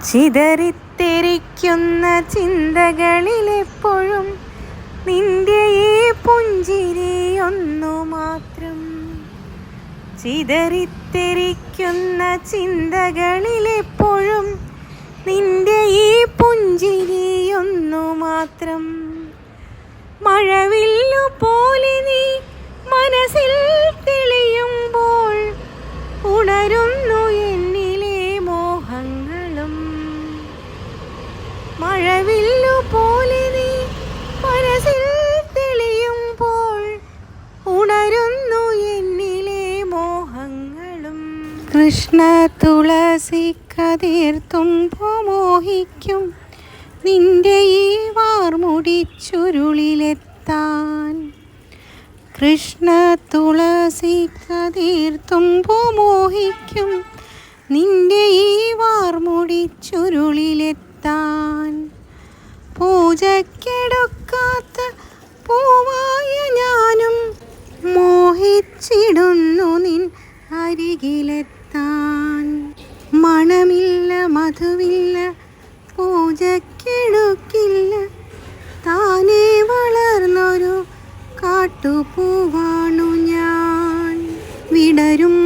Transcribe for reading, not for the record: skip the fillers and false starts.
ചിതറിത്തെറിക്കുന്ന ചിന്തകളിലെപ്പോഴും നിന്റെ ഈ പുഞ്ചിരി ഒന്നു മാത്രം. ചിതറിത്തെറിക്കുന്ന ചിന്തകളിലെപ്പോഴും നിന്റെ ഈ പുഞ്ചിരി ഒന്നു മാത്രം. മഴവില്ലു പോലെ നീ മനസ്സിൽ തെളിയുമ്പോൾ ഉണരുന്നു എന്നിലെ മോഹങ്ങളും. മഴവില്ലു പോലെ നീ മനസ്സിൽ തെളിയുമ്പോൾ ഉണരുന്നു എന്നിലെ മോഹങ്ങളും. കൃഷ്ണ തുളസി കതിർത്തുമ്പോ മോഹിക്കും നിന്റെ ഈ വാർമുടി ചുരുളിലെത്താൻ. കൃഷ്ണ തുളസി കതിർത്തുമ്പോ മോഹിക്കും നിന്റെ ഈ വാർമുടി ചുരുളിലെത്താൻ. പൂജക്കെടുക്കാത്ത പൂവായ ഞാനും മോഹിച്ചിടുന്നു നിൻ അരികിലെത്താൻ. മണമില്ല മധുവില്ല പൂജക്കെടുക്കില്ല, താനേ വളർന്നൊരു കാട്ടുപൂവാണു ഞാൻ. വിടരും